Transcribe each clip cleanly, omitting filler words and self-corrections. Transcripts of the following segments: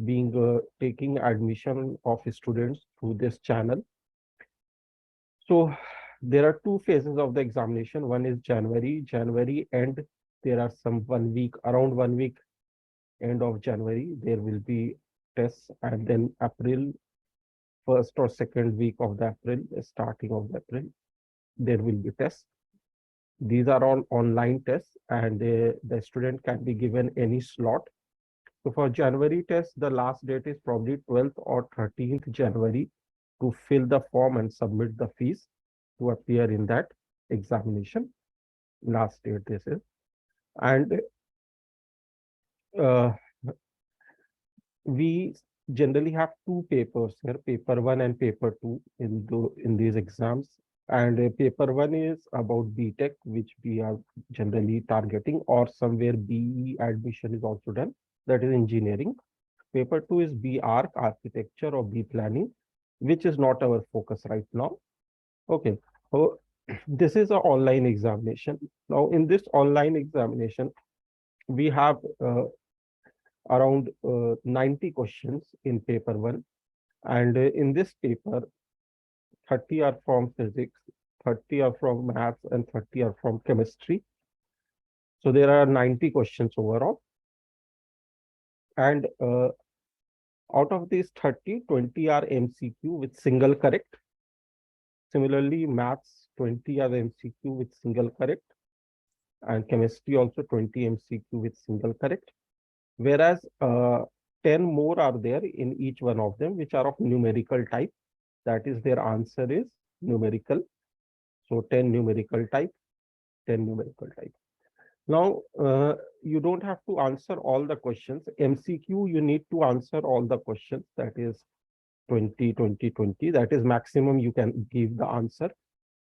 being taking admission of students through this channel. So there are two phases of the examination. One is January end. There are some 1 week, around 1 week, end of January, there will be tests, and then April, first or second week of the April, starting of the April, there will be tests. These are all online tests, and the student can be given any slot. So for January test, the last date is probably 12th or 13th January to fill the form and submit the fees to appear in that examination. Last date this is. And we generally have two papers here, paper 1 and paper 2 in these exams. And paper 1 is about BTech, which we are generally targeting, or somewhere BE admission is also done, that is engineering. Paper 2 is B Arch, architecture, or B planning, which is not our focus right now. Okay, so this is an online examination. Now in this online examination, we have around 90 questions in paper 1, and in this paper 30 are from physics, 30 are from maths, and 30 are from chemistry. So there are 90 questions overall, and out of these 30, 20 are MCQ with single correct. Similarly, maths 20 are MCQ with single correct, and chemistry also 20 MCQ with single correct. Whereas 10 more are there in each one of them, which are of numerical type. That is, their answer is numerical. So 10 numerical type, 10 numerical type. Now, you don't have to answer all the questions. MCQ, you need to answer all the questions. That is 20, 20, 20. That is maximum you can give the answer.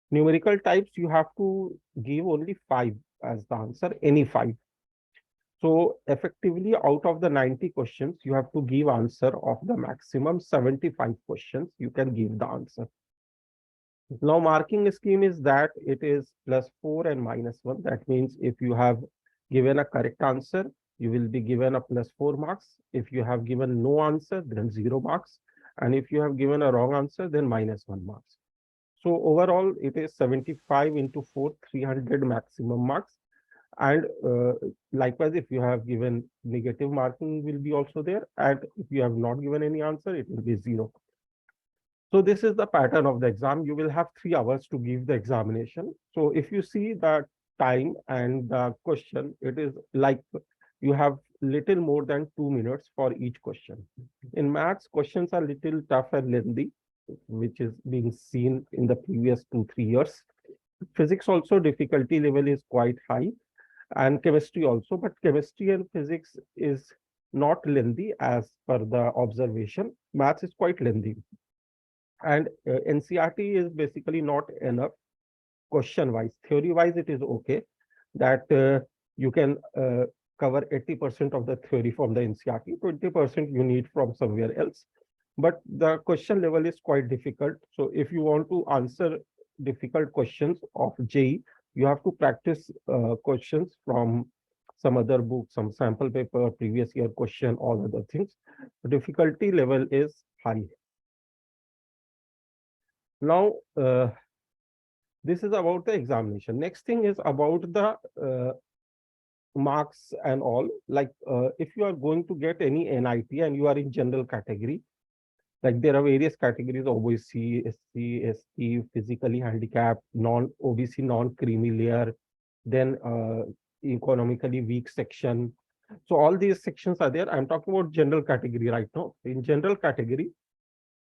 Numerical types, you have to give only 5 as the answer, any 5. So effectively, out of the 90 questions, you have to give answer of the maximum 75 questions. You can give the answer. Now, marking scheme is that it is +4 and -1. That means if you have given a correct answer, you will be given a +4 marks. If you have given no answer, then 0 marks. And if you have given a wrong answer, then -1 marks. So overall, it is 75 into 4, 300 maximum marks. And likewise, if you have given negative marking will be also there. And if you have not given any answer, it will be 0. So this is the pattern of the exam. You will have 3 hours to give the examination. So if you see the time and the question, it is like you have little more than 2 minutes for each question. In maths, questions are little tough and lengthy, which is being seen in the previous 2-3 years. Physics also difficulty level is quite high, and chemistry also, but chemistry and physics is not lengthy as per the observation. Maths is quite lengthy. And NCRT is basically not enough question wise. Theory wise, it is okay that you can cover 80% of the theory from the NCRT, 20% you need from somewhere else. But the question level is quite difficult. So if you want to answer difficult questions of JEE, you have to practice questions from some other book, some sample paper, previous year question, all other things. The difficulty level is high. Now, this is about the examination. Next thing is about the marks and all. Like if you are going to get any NIT and you are in general category, like there are various categories: OBC, SC, ST, physically handicapped, non-OBC, non-creamy layer, then economically weak section. So all these sections are there. I'm talking about general category right now. In general category,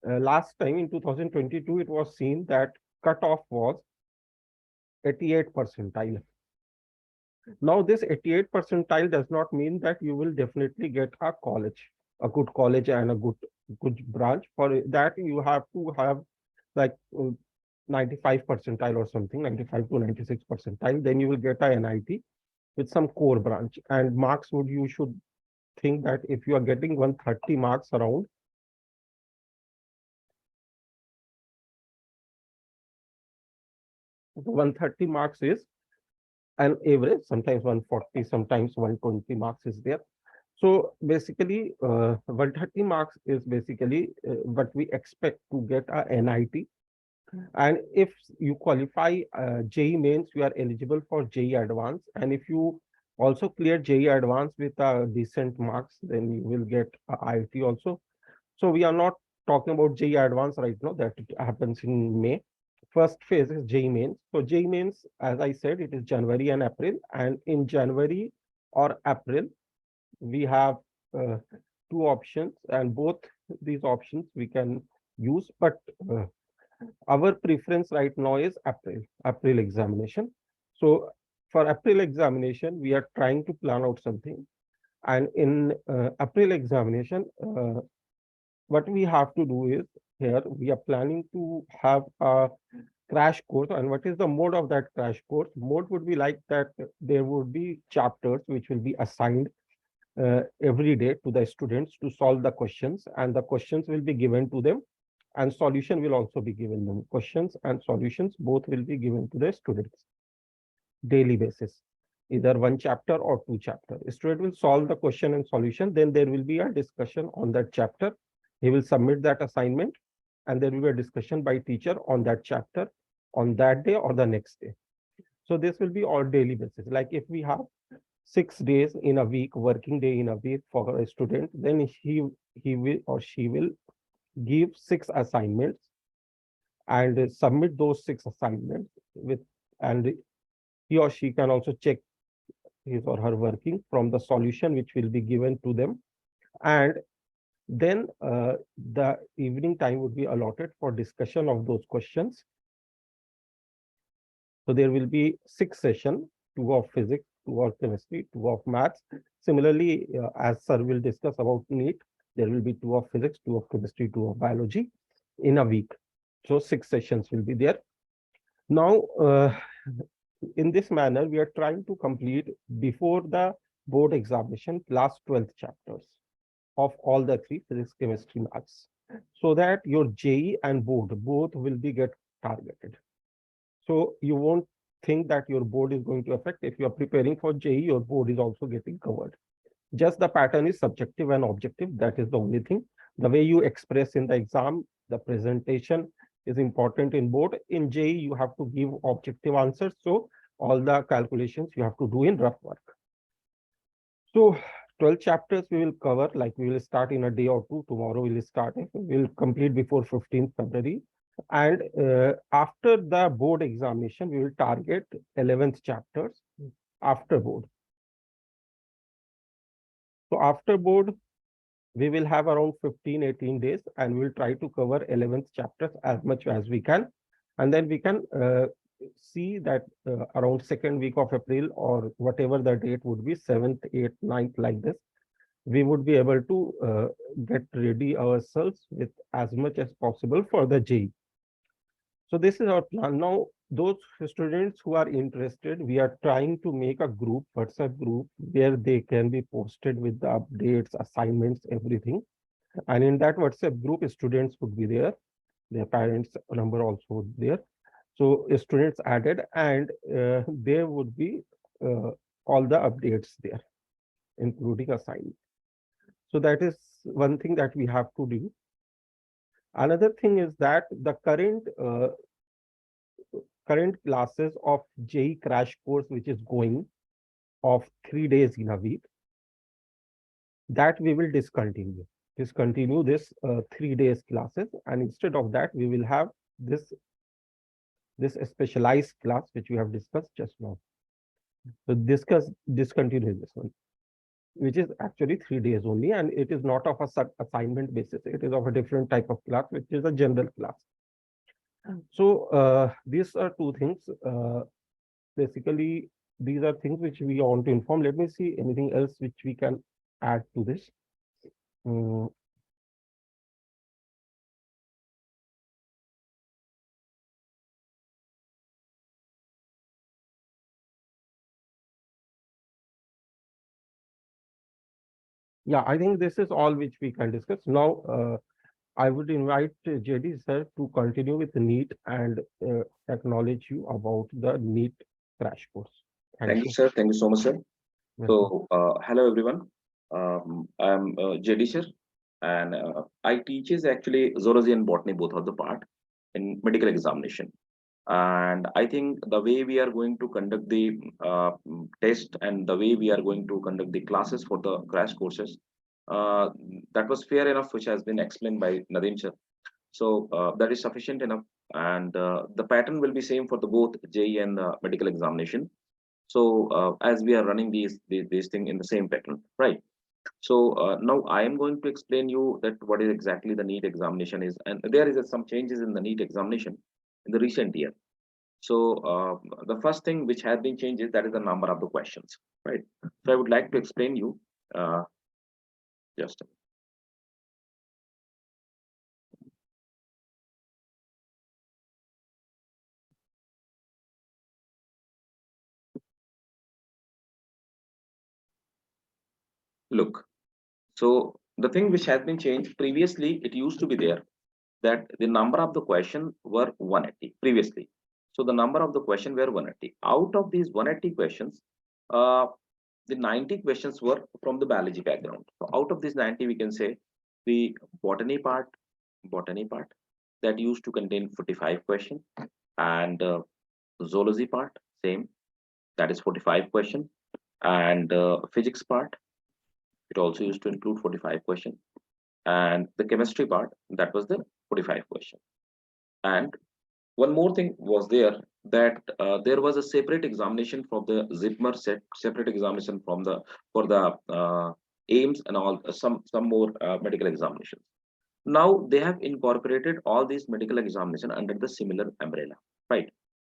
last time in 2022, it was seen that cutoff was 88 percentile. Now, this 88 percentile does not mean that you will definitely get a college, a good college and a good branch. For that, you have to have like 95 percentile or something, 95 to 96 percentile. Then you will get a NIT with some core branch. And marks would, you should think that if you are getting 130 marks around, the 130 marks is an average, sometimes 140, sometimes 120 marks is there. So basically, 130 marks is basically what we expect to get a NIT. And if you qualify JEE mains, you are eligible for JEE advance. And if you also clear JEE advance with decent marks, then you will get IIT also. So we are not talking about JEE advance right now. That happens in May. First phase is JEE mains. So JEE mains, as I said, it is January and April. And in January or April, we have uh, two options, and both these options we can use. But our preference right now is April examination. So for April examination, we are trying to plan out something. And in April examination, what we have to do is, here we are planning to have a crash course. And what is the mode of that crash course? Mode would be like that there would be chapters which will be assigned every day to the students to solve the questions, and the questions will be given to them, and solution will also be given them. Questions and solutions both will be given to the students daily basis, either one chapter or two chapter. Student will solve the question and solution, then there will be a discussion on that chapter. He will submit that assignment, and there will be a discussion by teacher on that chapter on that day or the next day. So this will be all daily basis. Like if we have 6 days in a week, working day in a week for a student, then he will or she will give 6 assignments and submit those 6 assignments with, and he or she can also check his or her working from the solution which will be given to them. And then the evening time would be allotted for discussion of those questions. So there will be 6 sessions, 2 of physics, 2 of chemistry, 2 of maths. Similarly, as sir will discuss about NEET, there will be 2 of physics, 2 of chemistry, 2 of biology in a week. So 6 sessions will be there. Now, in this manner, we are trying to complete before the board examination last 12 chapters of all the 3 physics, chemistry, maths, so that your JEE and board both will be get targeted. So you won't think that your board is going to affect. If you are preparing for JEE, your board is also getting covered. Just the pattern is subjective and objective. That is the only thing. The way you express in the exam, the presentation is important in board. In JEE, you have to give objective answers. So all the calculations you have to do in rough work. So 12 chapters we will cover, like we will start in a day or two. Tomorrow we will start it. We will complete before 15th February. And after the board examination, we will target 11th chapters after board. So after board, we will have around 15-18 days, and we'll try to cover 11th chapters as much as we can. And then we can see that around 2nd week of April, or whatever the date would be, 7th, 8th, 9th, like this, we would be able to get ready ourselves with as much as possible for the JEE. So this is our plan. Now, those students who are interested, we are trying to make a group, WhatsApp group, where they can be posted with the updates, assignments, everything. And in that WhatsApp group, students would be there. Their parents' number also would be there. So students added, and there would be all the updates there, including assignment. So that is one thing that we have to do. Another thing is that the current classes of JEE crash course, which is going of 3 days in a week, that we will discontinue this 3 days classes, and instead of that we will have this specialized class which we have discussed just now. So discontinue this one, which is actually 3 days only, and it is not of a assignment basis. It is of a different type of class, which is a general class. So these are 2 things. Basically, these are things which we want to inform. Let me see anything else which we can add to this. Yeah, I think this is all which we can discuss. Now, I would invite JD sir to continue with the NEET and acknowledge you about the NEET crash course. Thank you, sir. Thank you so much, sir. So, hello, everyone. I'm Jedisher, and I teaches actually zoology and botany both of the part in medical examination. And I think the way we are going to conduct the test and the way we are going to conduct the classes for the crash courses, uh, that was fair enough, which has been explained by Nadeem sir. So that is sufficient enough, and the pattern will be same for the both JEE and the medical examination. So as we are running these thing in the same pattern, right? So now I am going to explain you that what is exactly the NEET examination is, and there is some changes in the NEET examination in the recent year. So the first thing which has been changed is that is the number of the questions, right? So I would like to explain you uh, just look. So the thing which has been changed previously, it used to be there that the number of the question were 180 previously. So the number of the question were 180. Out of these 180 questions, uh, the 90 questions were from the biology background. So out of these 90, we can say the botany part that used to contain 45 questions, and zoology part same, that is 45 question, and physics part, it also used to include 45 question, and the chemistry part, that was the 45 question. And one more thing was there, that there was a separate examination from the Zipmer set, separate examination from the for the aims and all, some more medical examinations. Now they have incorporated all these medical examination under the similar umbrella, right?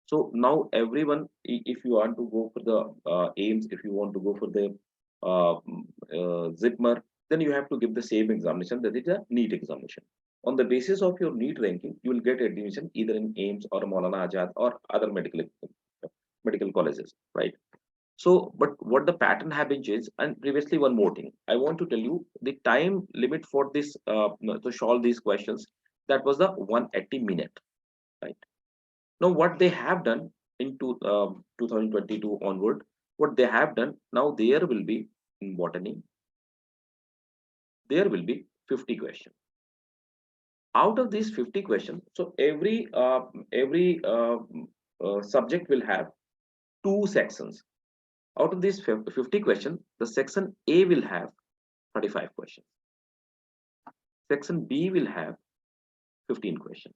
So now everyone, if you want to go for the aims, if you want to go for the Zipmer, then you have to give the same examination, that is a NEET examination. On the basis of your NEET ranking, you will get admission either in AIMS or Maulana Azad or other medical colleges, right? So, but what the pattern have been changed, and previously one more thing, I want to tell you the time limit for this to solve these questions, that was the 180 minute, right? Now, what they have done into 2022 onward, what they have done now, there will be in botany, there will be 50 questions. Out of these 50 questions, so every subject will have two sections. Out of these 50 questions, the section A will have 35 questions. Section B will have 15 questions.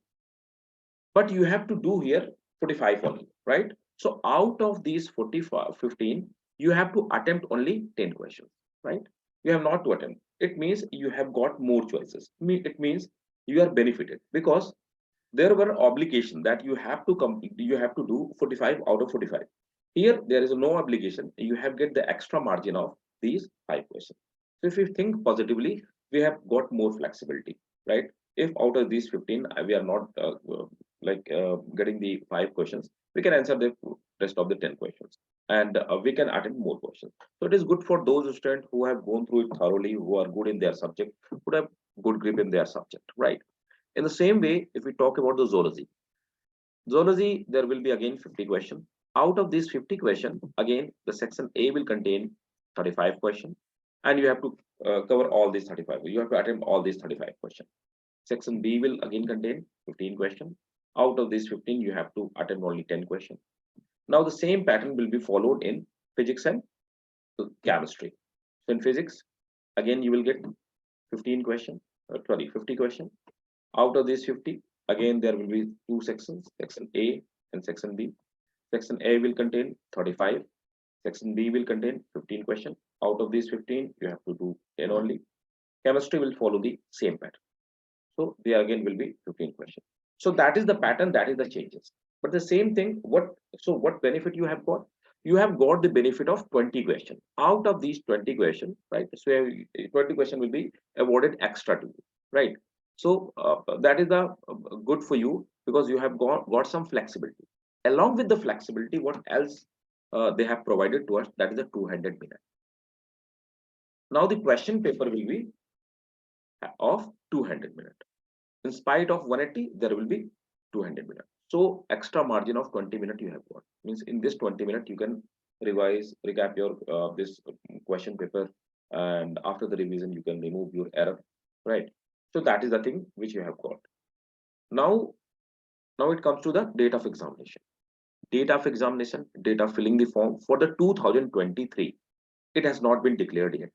But you have to do here 45 only, right? So out of these 45, 15, you have to attempt only 10 questions, right? You have not to attempt. It means you have got more choices. It means you are benefited because there were obligation that you have to come, you have to do 45 out of 45. Here there is no obligation, you have get the extra margin of these 5 questions. So if you think positively, we have got more flexibility, right? If out of these 15 we are not getting the 5 questions, we can answer the rest of the 10 questions, and we can attempt more questions. So it is good for those students who have gone through it thoroughly, who are good in their subject, who have good grip in their subject, right? In the same way, if we talk about the zoology, there will be again 50 questions. Out of these 50 questions, again, the section A will contain 35 questions, and you have to cover all these 35. You have to attempt all these 35 questions. Section B will again contain 15 questions. Out of these 15, you have to attempt only 10 questions. Now, the same pattern will be followed in physics and chemistry. So, in physics, again, you will get 15 questions, 50 questions. Out of these 50, again, there will be two sections, section A and section B. Section A will contain 35. Section B will contain 15 questions. Out of these 15, you have to do 10 only. Chemistry will follow the same pattern. So there again will be 15 questions. So that is the pattern, that is the changes. But the same thing, what benefit you have got? You have got the benefit of 20 questions. Out of these 20 questions, right? So 20 questions will be awarded extra to you, right? So that is the good for you because you have got some flexibility. Along with the flexibility, what else they have provided to us? That is a 200 minutes. Now the question paper will be of 200 minutes. In spite of 180, there will be 200 minutes. So extra margin of 20 minutes you have got. Means in this 20 minutes, you can revise, recap your this question paper, and after the revision you can remove your error, right? So that is the thing which you have got. Now it comes to the date of examination. Date of examination, date of filling the form for the 2023, it has not been declared yet.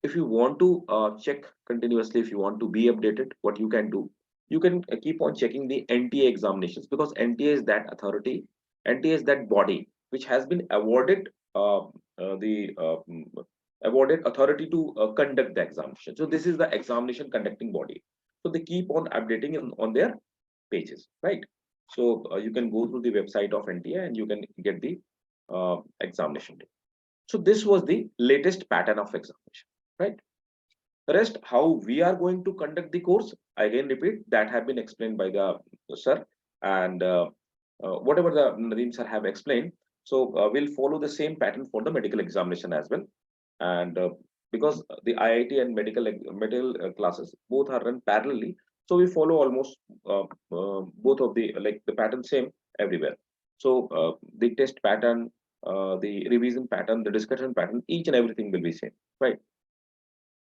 If you want to check continuously, if you want to be updated, what you can do, you can keep on checking the NTA examinations, because NTA is that authority, NTA is that body which has been awarded the awarded authority to conduct the examination. So this is the examination conducting body. So they keep on updating on their pages, right? So you can go through the website of NTA and you can get the examination date. So this was the latest pattern of examination, right? Rest, how we are going to conduct the course, again repeat, that have been explained by the sir, and whatever the Nadeem sir have explained. So we'll follow the same pattern for the medical examination as well. And because the IIT and medical classes both are run parallelly, so we follow almost both of the like the pattern same everywhere. So the test pattern, the revision pattern, the discussion pattern, each and everything will be same, right?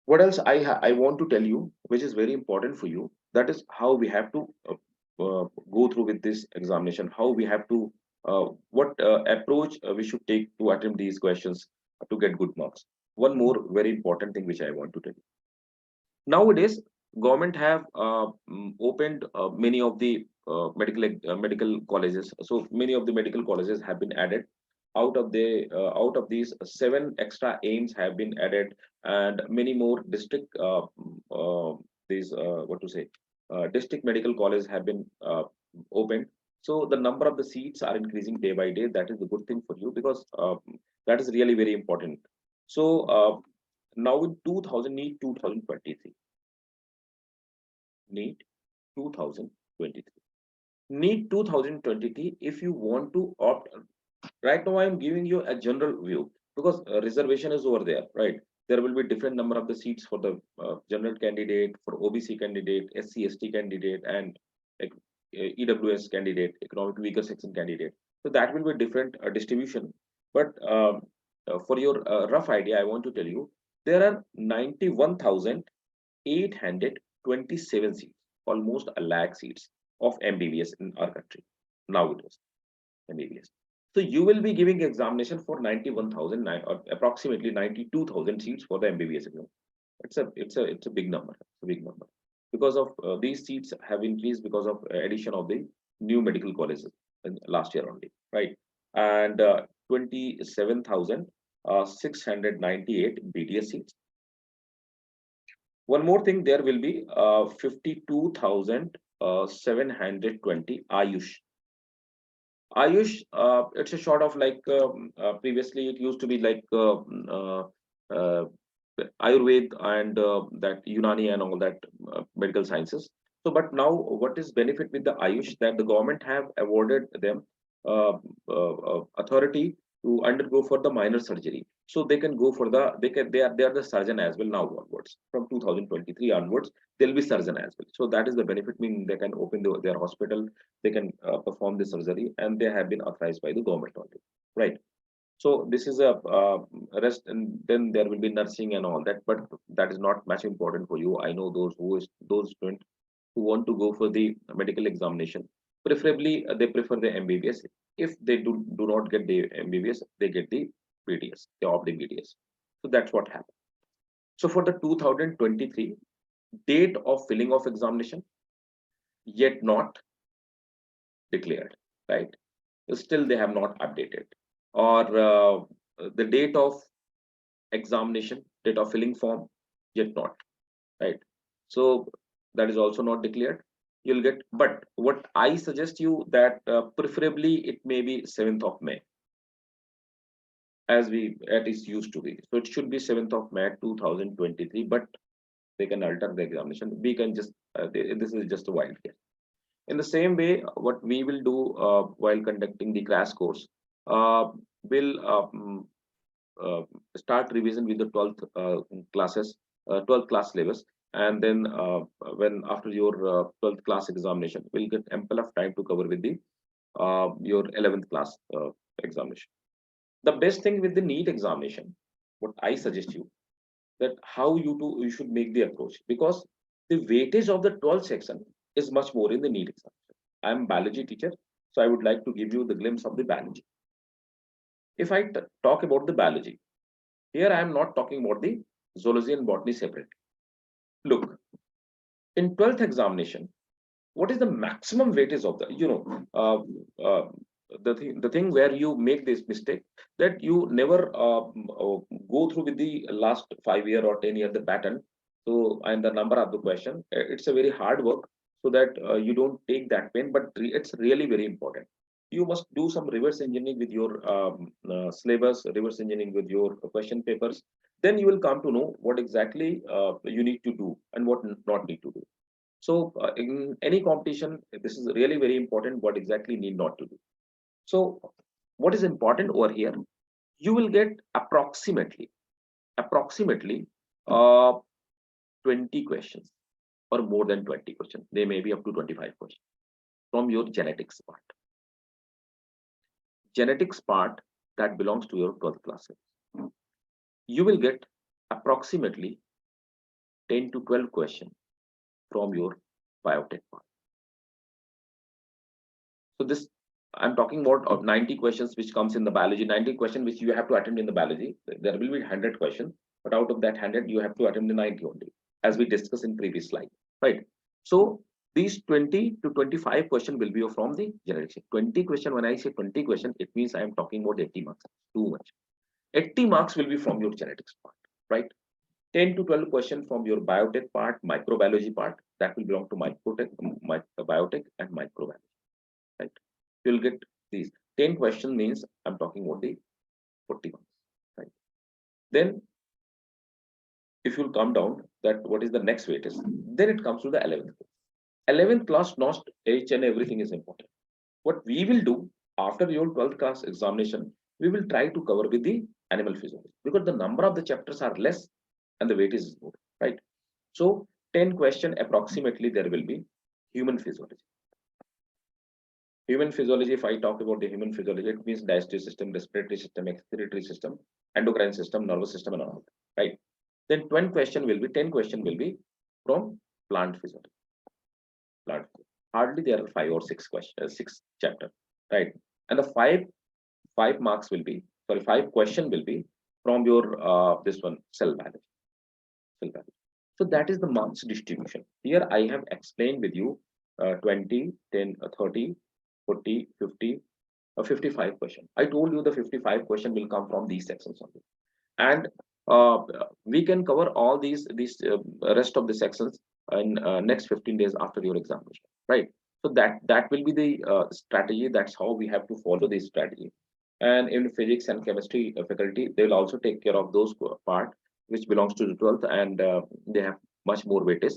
What else I want to tell you, which is very important for you, that is how we have to go through with this examination, how we have to what approach we should take to attempt these questions to get good marks. One more very important thing which I want to tell you. Nowadays government have opened many of the medical colleges. So many of the medical colleges have been added. Out of these, seven extra aims have been added, and many more district these what to say district medical colleges have been opened. So the number of the seats are increasing day by day. That is a good thing for you, because that is really very important. So now in 2000 NEET 2023, NEET 2023, NEET 2023, if you want to opt, right now I am giving you a general view, because reservation is over there, right? There will be different number of the seats for the general candidate, for OBC candidate, SC/ST candidate, and like, EWS candidate, economic weaker section candidate. So that will be different distribution. But for your rough idea, I want to tell you there are 91,827 seats, almost a lakh seats of MBBS in our country nowadays. MBBS. So you will be giving examination for 91,000 or approximately 92,000 seats for the MBBS exam. It's a big number. It's a big number, because of these seats have increased because of addition of the new medical colleges in last year only, right? And 27,698 BDS seats. One more thing, there will be 52,720 Ayush. Ayush, it's a sort of like previously it used to be like uh, Ayurved and that Unani and all that medical sciences. So, but now what is benefit with the Ayush, that the government have awarded them authority to undergo for the minor surgery. So they can go for the they are the surgeon as well now onwards. From 2023 onwards, they'll be surgeon as well. So that is the benefit, meaning they can open their hospital, they can perform the surgery, and they have been authorized by the government only, right? So this is a rest, and then there will be nursing and all that, but that is not much important for you. I know those students who want to go for the medical examination, preferably they prefer the MBBS. If they do not get the MBBS, they get the BDS, they opt the BDS. So that's what happened. So for the 2023 date of filling of examination, yet not declared, right? Still they have not updated, or the date of examination, date of filling form, yet not, right? So that is also not declared. You'll get, but what I suggest you, that preferably it may be 7th of May, as we it is used to be. So it should be 7th of May 2023, but they can alter the examination. We can just this is just a wild guess. In the same way, what we will do while conducting the crash course, will start revision with the 12th classes, 12th class syllabus, and then when after your 12th class examination, we'll get ample of time to cover with the your 11th class examination. The best thing with the NEET examination, what I suggest you, that how you should make the approach, because the weightage of the 12th section is much more in the NEET exam. I am biology teacher, so I would like to give you the glimpse of the biology. If I talk about the biology, here I am not talking about the zoology and botany separately. Look, in 12th examination, what is the maximum weightage of the, the thing where you make this mistake, that you never go through with the last 5 year or 10 year the pattern, so and the number of the question, it's a very hard work, so that you don't take that pain, but it's really very important. You must do some reverse engineering with your syllabus, reverse engineering with your question papers, then you will come to know what exactly you need to do and what not need to do. So in any competition, this is really very important, what exactly need not to do. So what is important over here, you will get approximately uh, 20 questions or more than 20 questions. They may be up to 25 questions from your genetics part. Genetics part that belongs to your 12th class. You will get approximately 10 to 12 questions from your biotech part. So this, I'm talking about of 90 questions which comes in the biology, 90 questions which you have to attend in the biology. There will be 100 questions, but out of that 100, you have to attend the 90 only, as we discussed in previous slide, right? So these 20 to 25 questions will be from the genetics. 20 question, when I say 20 question, it means I am talking about 80 marks, too much. 80 marks will be from your genetics part, right? 10 to 12 questions from your biotech part, microbiology part, that will belong to biotech and microbiology, right? You'll get these 10 questions, means I'm talking about the 40 marks, right? Then if you'll come down, that what is the next weight is, then it comes to the 11th class. 11th class, not each and everything is important. What we will do after your 12th class examination, we will try to cover with the animal physiology, because the number of the chapters are less and the weight is more, right? So 10 question approximately there will be human physiology. Human physiology, if I talk about the human physiology, it means digestive system, respiratory system, excretory system, endocrine system, nervous system, and all that, right? Then 10 question will be from plant physiology. Plant. Hardly there are 6 chapter, right? And the five marks will be, sorry, 5 question will be from your this one, cell biology. Cell biology. So that is the marks distribution. Here I have explained with you 20, 10, 30, 40, 50, 55 question. I told you the 55 question will come from these sections only. And we can cover all these rest of the sections in next 15 days after your examination, right? So that will be the strategy. That's how we have to follow this strategy. And in physics and chemistry faculty, they will also take care of those part which belongs to the 12th, and they have much more weightage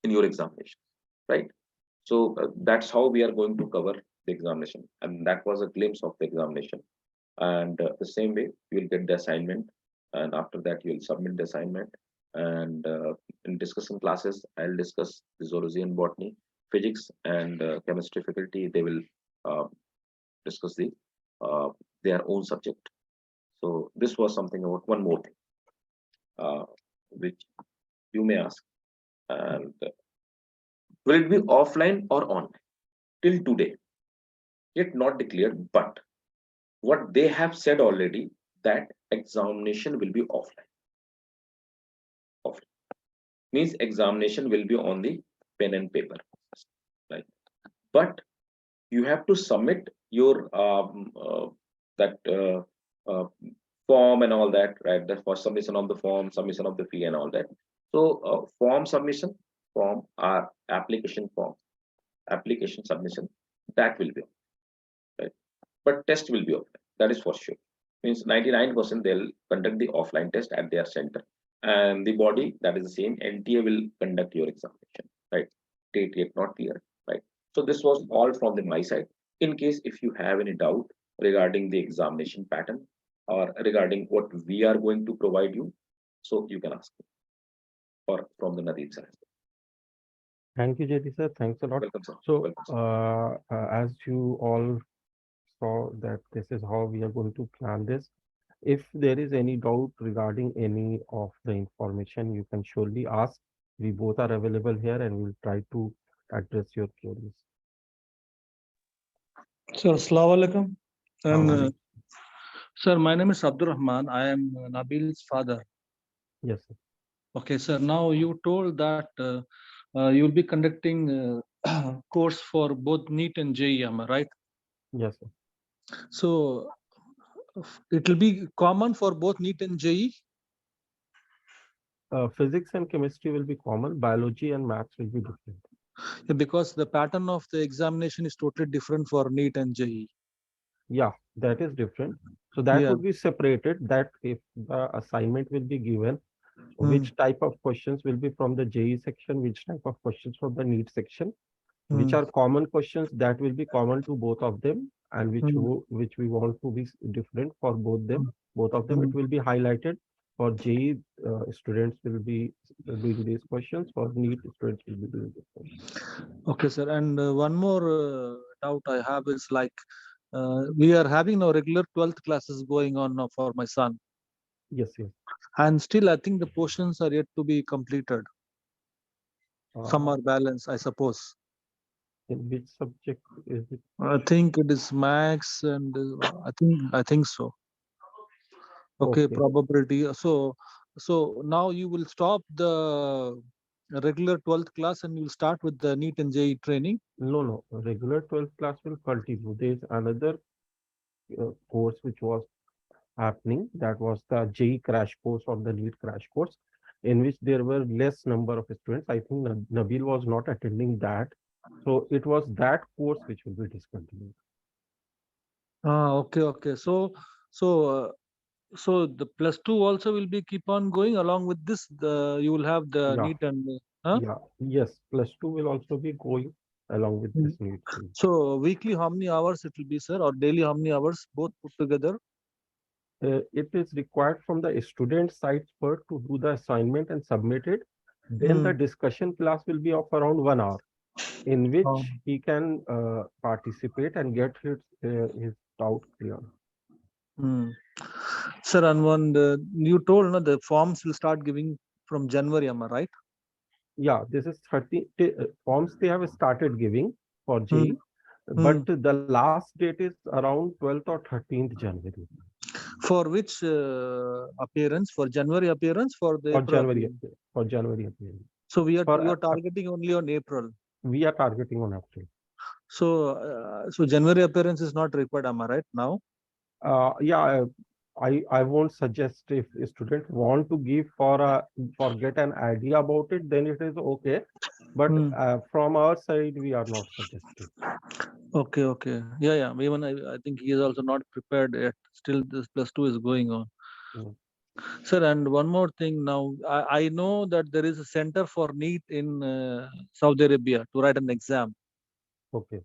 in your examination, right? So that's how we are going to cover the examination, and that was a glimpse of the examination. And the same way you will get the assignment, and after that you will submit the assignment. And in discussion classes, I'll discuss the zoology and botany, physics and chemistry faculty. They will uh, discuss uh, their own subject. So this was something about one more thing which you may ask. And will it be offline or online? Till today, yet not declared, but what they have said already, that examination will be offline. Offline means examination will be on the pen and paper, right? But you have to submit your that form and all that, right? The first submission of the form, submission of the fee, and all that. So form submission, form or application form, application submission, that will be, right? But test will be offline. That is for sure. Means 99% they'll conduct the offline test at their center, and the body, that is the same, NTA, will conduct your examination, right? Date yet not clear, right? So this was all from the my side. In case if you have any doubt regarding the examination pattern or regarding what we are going to provide you, so you can ask me, or from the Nadeem side. Thank you, JD sir. Thanks a lot. Welcome, sir. So, Welcome, sir. as you all saw that this is how we are going to plan this. If there is any doubt regarding any of the information, you can surely ask. We both are available here and we'll try to address your queries. Sir, Assalamu alaikum. And Alaikum. sir, my name is Abdul Rahman. I am Nabil's father. Yes, sir. Okay, sir. Now you told that you will be conducting course for both NEET and JEE, am I right? Yes, sir. So it will be common for both NEET and JEE. Physics and chemistry will be common. Biology and maths will be different. Because the pattern of the examination is totally different for NEET and JEE. Yeah, that is different. So that Yeah. would be separated. That if the assignment will be given, Hmm. which type of questions will be from the JE section, which type of questions from the NEET section, which Hmm. are common questions that will be common to both of them, and Hmm. which we want to be different for both of them. Hmm. It will be highlighted. For JE students will be doing these questions. For NEET students will be doing these questions. Okay, sir. And one more doubt I have is like we are having now regular 12th classes going on now for my son. Yes, yes. And still, I think the portions are yet to be completed. Some Uh, are balanced, I suppose. in which subject is it? I think it is max, and I think so. Okay, Okay. probability. So now you will stop the regular 12th class and you will start with the NEET and JEE training. No, no. Regular 12th class will continue. There is another course which was happening. That was the JEE crash course or the NEET crash course, in which there were less number of students. I think Nabil was not attending that. So it was that course which will be discontinued. Ah, okay, okay. So so the plus two also will be keep on going along with this. The you will have the Yeah, NEET and huh? yeah. Yes, plus two will also be going along with Mm. this NEET thing. So weekly how many hours it will be, sir, or daily how many hours both put together? It is required from the student side first to do the assignment and submit it. Then the Hmm. discussion class will be of around 1 hour, in Oh. which he can participate and get his doubt clear. Hmm. Sir, and one you told no, the forms will start giving from January, am I right? Yeah, this is 30 forms they have started giving for Hmm. JEE, Hmm. but the last date is around 12th or 13th January. For which appearance? For January appearance, for the For April January appearance. appeal. For January appeal. So we are For you are targeting only on April. we are targeting on April. So January appearance is not required, am I right now? Yeah, I won't suggest if a student want to give for get an idea about it, then it is okay. But Hmm. from our side, we are not suggesting. Okay, okay. Yeah, yeah. Even I think he is also not prepared yet. Still, this plus two is going on. Mm. Sir, and one more thing now. I know that there is a center for NEET in Saudi Arabia to write an exam. Okay.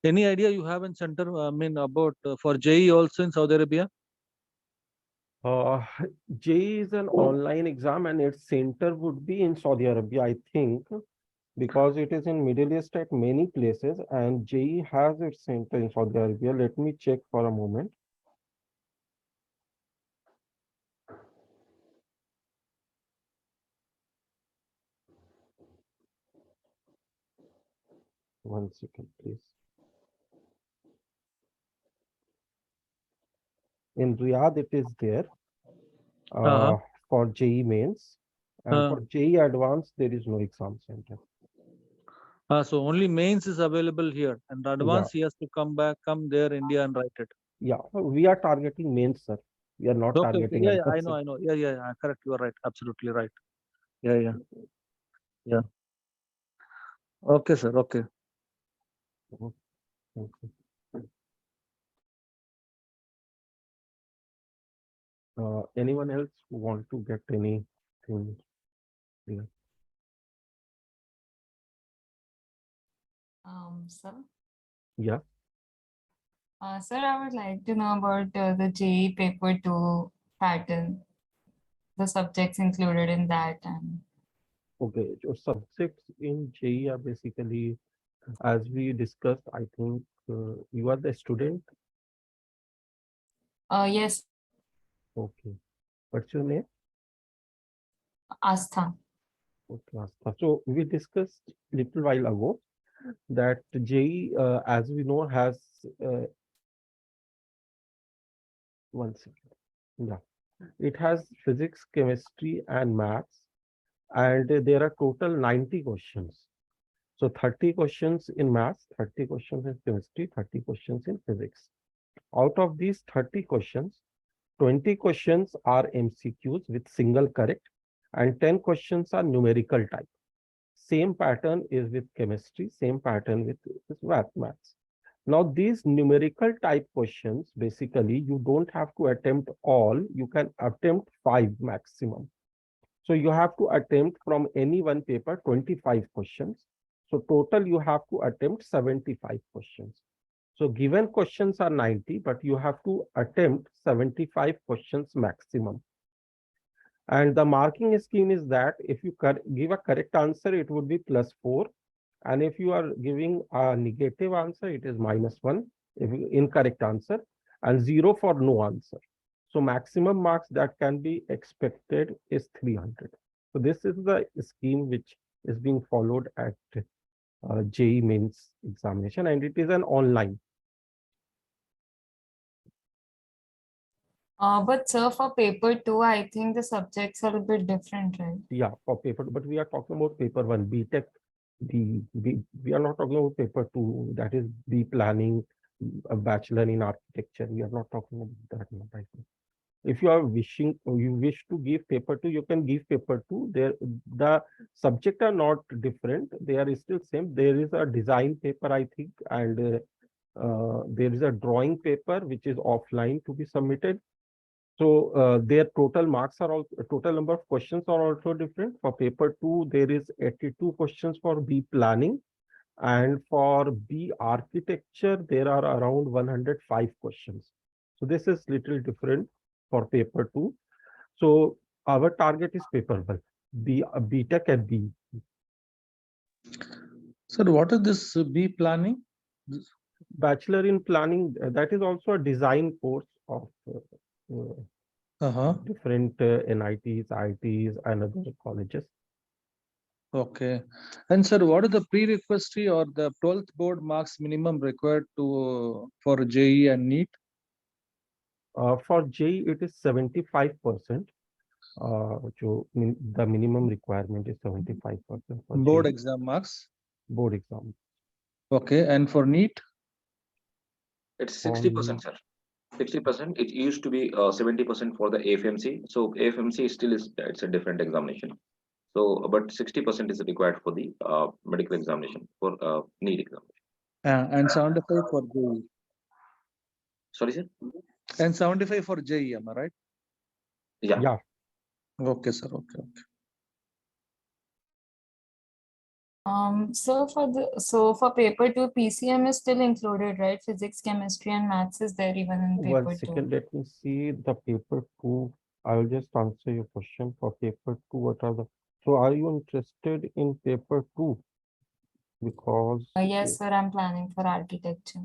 Any idea you have in center, I mean, about for JEE also in Saudi Arabia? Uh, JEE is an online exam and its center would be in Saudi Arabia, I think, because it is in Middle East at many places and JEE has its center in Saudi Arabia. Let me check for a moment. One second, please. In Riyadh, it is there Uh-huh. uh, for JEE mains, and Uh, for JEE advanced, there is no exam center. so only mains is available here, and Yeah, advance he has to come there, India, and write it. yeah. We are targeting mains, sir. We are not Okay, okay. targeting Yeah, yeah, I know, advanced. I know. Yeah, yeah, yeah. Correct. You are right. Absolutely right. Yeah, yeah, yeah. Okay, sir. Okay. Mhm. Okay. Anyone else who want to get anything? Yeah. Sir, Yeah. sir, I would like to know about the JEE paper 2 pattern, the subjects included in that, and Okay. Your subjects in JEE are basically, as we discussed, I think you are the student. yes, sir. Okay. What's your name? Astha. Okay, Astha. So we discussed little while ago that JEE, as we know, has one second. Yeah, it has physics, chemistry, and maths, and there are total 90 questions. So 30 questions in maths, 30 questions in chemistry, 30 questions in physics. Out of these 30 questions, 20 questions are MCQs with single correct, and 10 questions are numerical type. Same pattern is with chemistry, same pattern with maths. Now, these numerical type questions, basically, you don't have to attempt all, you can attempt 5 maximum. So you have to attempt from any one paper 25 questions. So total you have to attempt 75 questions. So given questions are 90, but you have to attempt 75 questions maximum. And the marking scheme is that if you give a correct answer, it would be +4. And if you are giving a negative answer, it is -1 if incorrect answer, and 0 for no answer. So maximum marks that can be expected is 300. So this is the scheme which is being followed at JEE mains examination, and it is an online. But sir, for paper 2, I think the subjects are a bit different, right? Yeah, for paper, but we are talking about paper 1, BTech. We are not talking about paper 2, that is B planning, a bachelor in architecture. We are not talking about that now, right now. If you are you wish to give paper 2, you can give paper 2. There, the subject are not different. They are still same. There is a design paper, I think, and there is a drawing paper which is offline to be submitted. So their total marks are also, total number of questions are also different. For paper 2, there is 82 questions for B planning, and for B architecture, there are around 105 questions. So this is little different for paper 2. So our target is paper 1, BTech and B. Sir, what is this B planning? Bachelor in planning, that is also a design course of different NITs, ITs, and other colleges. Okay. And sir, what is the prerequisite or the 12th board marks minimum required to for JEE and NEET? For JEE, it is 75%. The minimum requirement is 75% for Board JEE. exam marks. Board exam. Okay. And for NEET? It's 60%, sir. 60%. It used to be 70% for the AFMC. So AFMC still is, it's a different examination. So, but 60% is required for the medical examination, for NEET examination. And 75 for JEE. Sorry, sir? And 75 for JEE, am I right? Yeah. Yeah. Okay, sir. Okay. So for paper 2, PCM is still included, right? Physics, chemistry, and maths is there even in paper 2. 1 second, let me see the paper 2. I will just answer your question for paper 2. What are the, so are you interested in paper 2? Because Yes, sir, I'm planning for architecture.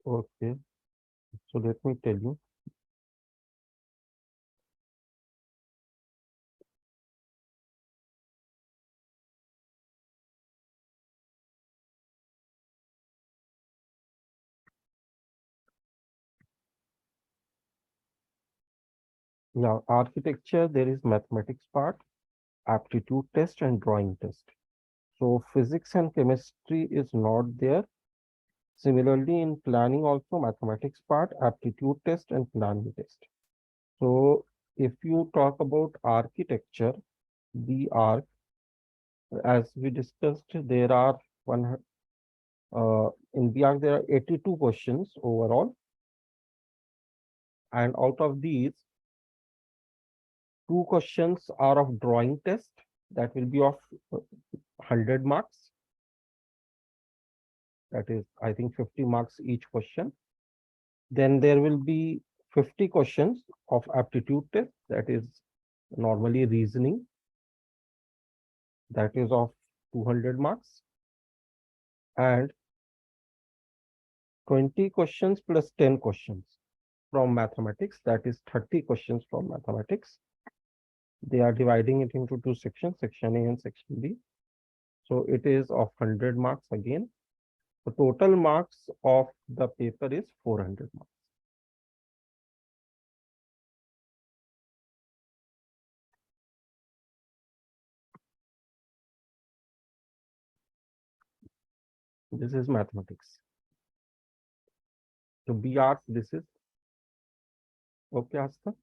okay, so let me tell you. Yeah, architecture, there is mathematics part, aptitude test, and drawing test. So physics and chemistry is not there. Similarly, in planning also, mathematics part, aptitude test, and planning test. So if you talk about architecture, the arc, as we discussed, there are in the arc there are 82 questions overall, and out of these, 2 questions are of drawing test, that will be of 100 marks. That is, I think, 50 marks each question. Then there will be 50 questions of aptitude test, that is normally reasoning, that is of 200 marks, and 20 questions plus 10 questions. from mathematics, that is 30 questions from mathematics. They are dividing it into two sections, section A and section B. So it is of 100 marks again. The total marks of the paper is 400 marks. This is mathematics. So BR, this is okay, Asta?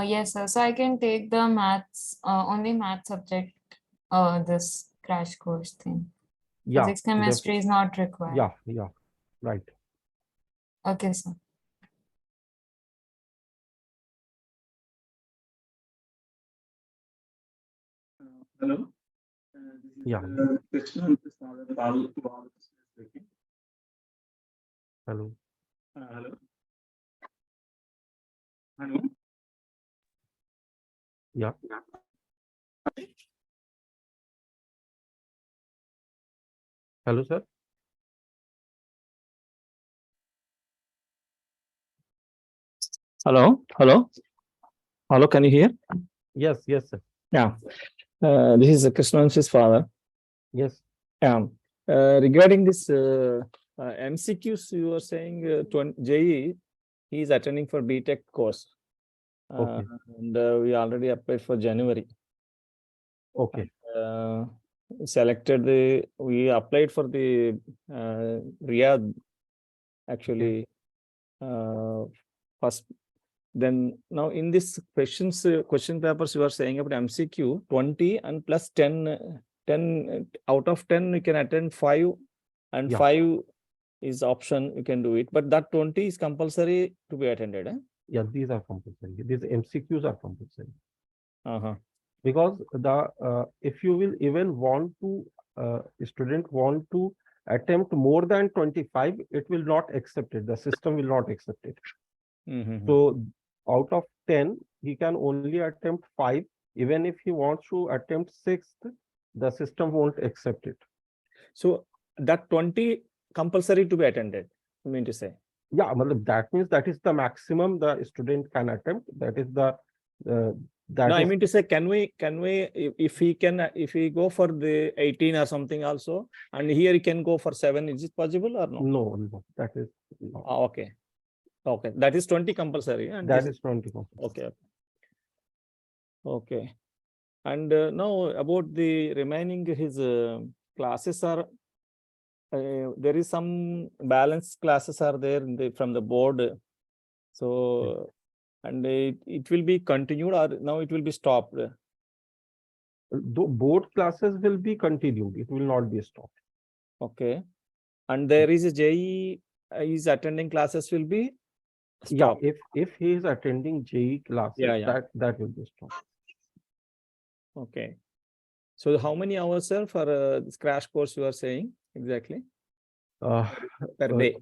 Yes, sir. So I can take the maths, only math subject, this crash course thing. Yeah, Physics, chemistry is not required. yeah, right. Okay, sir. Hello. Yeah. Question Hello. hello. Hello. Yeah. Hello, sir. Hello, hello, hello. Can you hear? Yes, sir. Yeah. This is Krishnanshi's father. Yes. Yeah. Regarding this MCQs, you were saying JEE, he is attending for BTech course. Okay. And we already applied for January. Okay. We applied for the Riyadh actually first. Then now in this question papers, you are saying about MCQ 20 and plus 10, 10 out of 10 you can attend 5 and Yeah. 5 is option, you can do it, but that 20 is compulsory to be attended. Yeah, these are compulsory. These MCQs are compulsory. Uh-huh. Because the if you will even want to student want to attempt more than 25, it will not accept it. The system will not accept it. Mhm. So out of 10, he can only attempt 5. Even if he wants to attempt 6th, the system won't accept it. So that 20 compulsory to be attended, you mean to say? Yeah, that means that is the maximum the student can attempt. That is the that No, I is mean to say, can we if he can, if he go for the 18 or something also, and here he can go for 7, is it possible or no? no, that is no. Okay, okay, that is 20 compulsory, and That this is 20. okay, okay. And now about the remaining his classes are there is some balanced classes are there in the from the board, so and it will be continued or now it will be stopped. The board classes will be continued. It will not be stopped. Okay, and there is a JEE is attending classes will be stopped. Yeah, if he is attending JEE classes, Yeah. that will be stopped. Okay, so how many hours, sir, for this crash course you are saying exactly per day?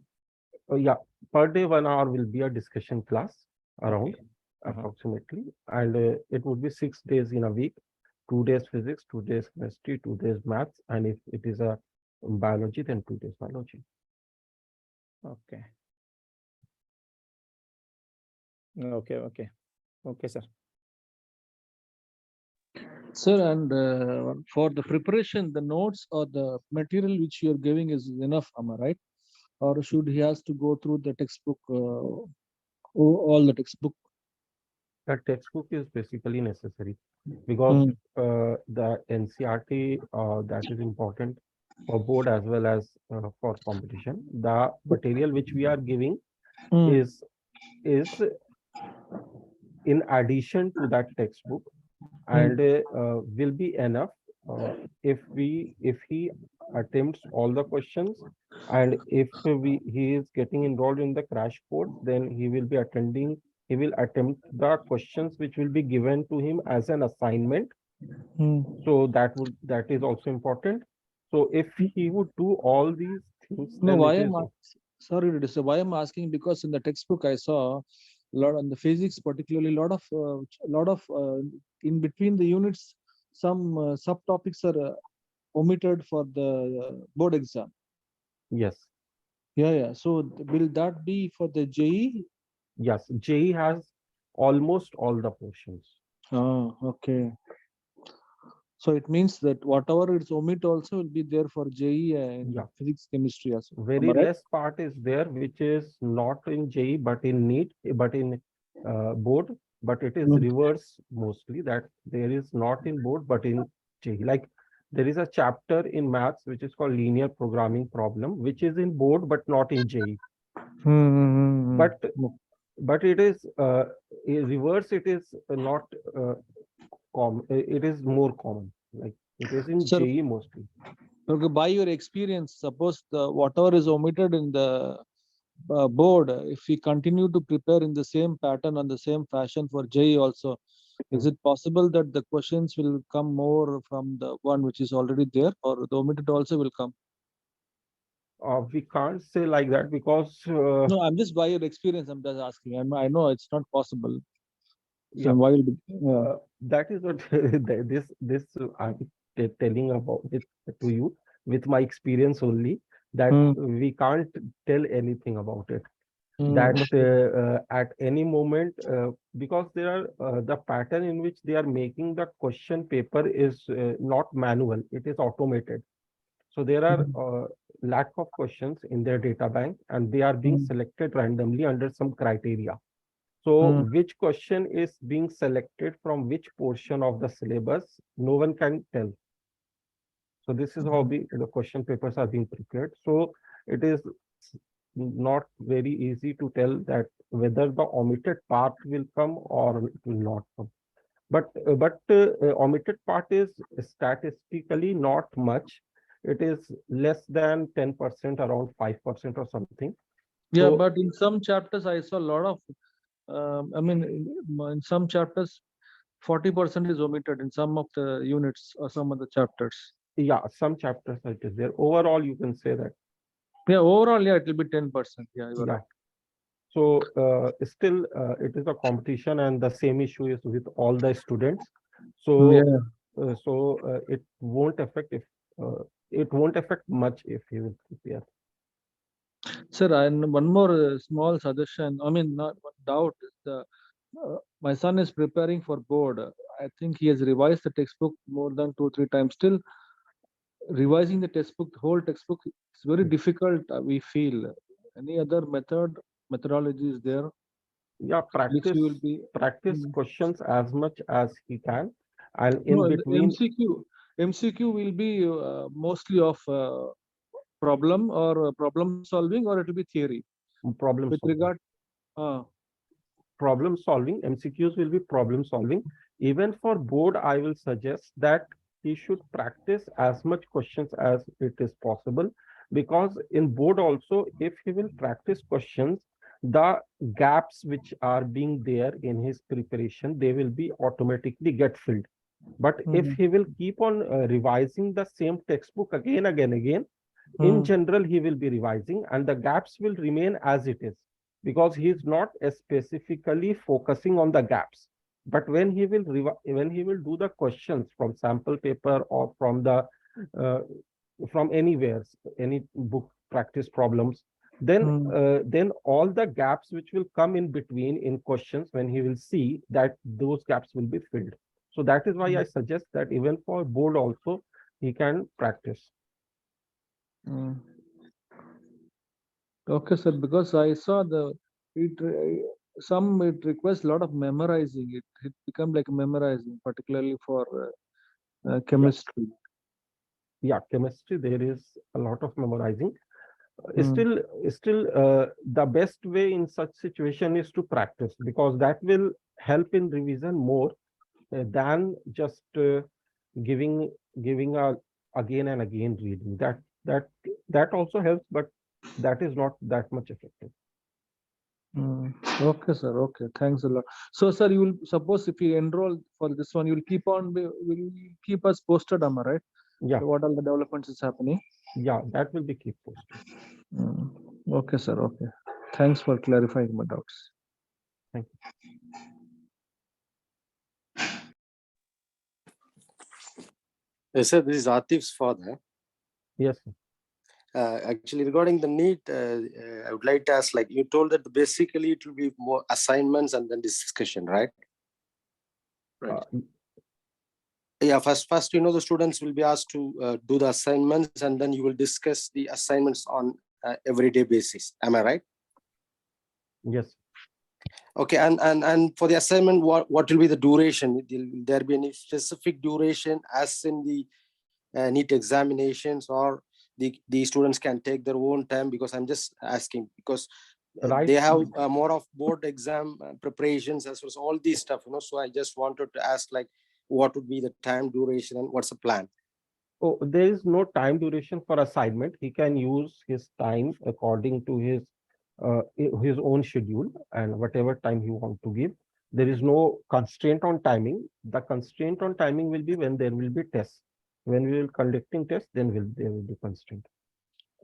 Yeah, per day 1 hour will be a discussion class around Okay. approximately, and it would be 6 days in a week. 2 days physics, 2 days chemistry, 2 days maths, and if it is a biology, then 2 days biology. Okay. Okay, sir. Sir, and for the preparation, the notes or the material which you are giving is enough, am I right? Or should he has to go through the textbook, all the textbook? That textbook is basically necessary because the NCRT that is important for board as well as for competition. The material which we are giving is in addition to that textbook, and will be enough if he attempts all the questions, and if he is getting enrolled in the crash course, then he will attempt the questions which will be given to him as an assignment. So that is also important. So if he would do all these things, No, then why it am is I sorry to disturb? Why I'm asking, because in the textbook I saw a lot on the physics, particularly lot of in between the units, some subtopics are omitted for the board exam. yes. Yeah. So will that be for the JEE? Yes, JEE has almost all the portions. Oh, okay. So it means that whatever it's omit also will be there for JEE and Yeah. physics, chemistry as well. Am Very I right? less part is there, which is not in JEE, but in NEET, but in board, but it is Mm. reverse mostly, that there is not in board, but in JEE. Like there is a chapter in maths, which is called linear programming problem, which is in board, but not in JEE. But it is in reverse, it is not common, it is more common, like it is in Sir, JEE mostly. okay, by your experience, suppose the whatever is omitted in the board, if we continue to prepare in the same pattern and the same fashion for JEE also, is it possible that the questions will come more from the one which is already there, or the omitted also will come? We can't say like that because No, I'm just by your experience. I'm just asking. I know it's not possible. So yeah, why will be? Yeah. that is what I'm telling about it to you with my experience only, that Hmm. we can't tell anything about it. Hmm. That at any moment, because there are the pattern in which they are making the question paper is not manual, it is automated. So there are lack of questions in their data bank, and they are being Hmm. selected randomly under some criteria. So Hmm. which question is being selected from which portion of the syllabus, no one can tell. So this is how the question papers are being prepared. So it is not very easy to tell that whether the omitted part will come or it will not come. But omitted part is statistically not much. It is less than 10%, around 5% or something. Yeah, So but in some chapters I saw a lot of. I mean, in some chapters, 40% is omitted in some of the units or some of the chapters. yeah, some chapters it is there. Overall, you can say that. Yeah, overall, yeah, it will be 10%. Yeah, you're Yeah. right. So still, it is a competition, and the same issue is with all the students. So Yeah. it won't affect if it won't affect much if you will prepare. Sir, and one more small suggestion. I mean, not one doubt. The my son is preparing for board. I think he has revised the textbook more than 2, 3 times. Still, revising the textbook, whole textbook, it's very difficult. We feel. Any other methodology is there, Yeah, which you will be. practice questions as much as he can, and in No, the between MCQ will be mostly of problem or problem solving, or it will be theory problem with solving. regard. Uh, Problem solving, MCQs will be problem solving. Even for board, I will suggest that he should practice as much questions as it is possible, because in board also, if he will practice questions, the gaps which are being there in his preparation, they will be automatically get filled. But if he will keep on revising the same textbook again, in general, he will be revising and the gaps will remain as it is, because he is not specifically focusing on the gaps. But when he will do the questions from sample paper or from the uh, from anywhere, any book practice problems, then all the gaps which will come in between in questions, when he will see that, those gaps will be filled. So that is why I suggest that even for board also he can practice. Okay, sir. Because I saw it requires a lot of memorizing. It become like memorizing, particularly for Yeah, chemistry. yeah, chemistry, there is a lot of memorizing. Mm. Still, the best way in such situation is to practice, because that will help in revision more than just giving a again and again reading. That also helps, but that is not that much effective. Okay, sir. Okay, thanks a lot. So, sir, you will suppose if you enroll for this one, you will will keep us posted, am I right? Yeah, What all the developments is happening? yeah, that will be keep posted. Okay, sir. Okay. Thanks for clarifying my doubts. Thank you. Yes, sir, this is Atif's father. Yes, sir. Actually, regarding the NEET, I would like to ask, like you told that basically it will be more assignments and then discussion, right? Right. Yeah, first, the students will be asked to do the assignments, and then you will discuss the assignments on everyday basis. Am I right? Yes. Okay, and for the assignment, what will be the duration? Will there be any specific duration as in the NEET examinations, or the students can take their own time? Because I'm just asking, because Right. they have more of board exam preparations as well as all these stuff, so I just wanted to ask, like, what would be the time duration and what's the plan? Oh, there is no time duration for assignment. He can use his time according to his own schedule and whatever time he want to give. There is no constraint on timing. The constraint on timing will be when there will be tests. When we will conducting tests, then there will be constraint.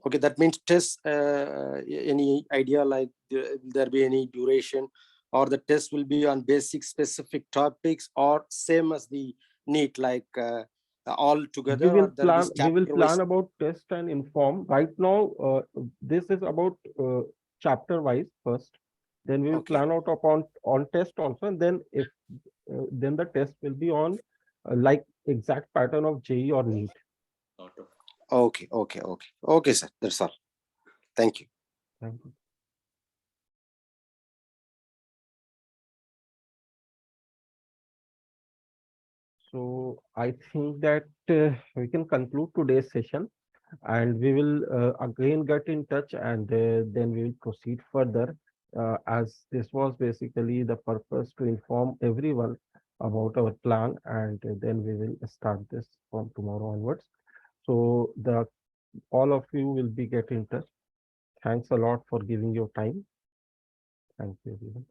Okay, that means test, any idea, like will there be any duration, or the test will be on basic specific topics, or same as the NEET, like all together, or there will be We will chapter plan wise? about test and inform. Right now, this is about chapter wise first. Then we will Okay. plan out upon on test also, and then if then the test will be on like exact pattern of JEE or NEET. Okay, sir, that's all. Thank you. Thank you. So I think that we can conclude today's session, and we will again get in touch, and then we will proceed further, as this was basically the purpose to inform everyone about our plan, and then we will start this from tomorrow onwards. So all of you will be get in touch. Thanks a lot for giving your time. Thank you, everyone.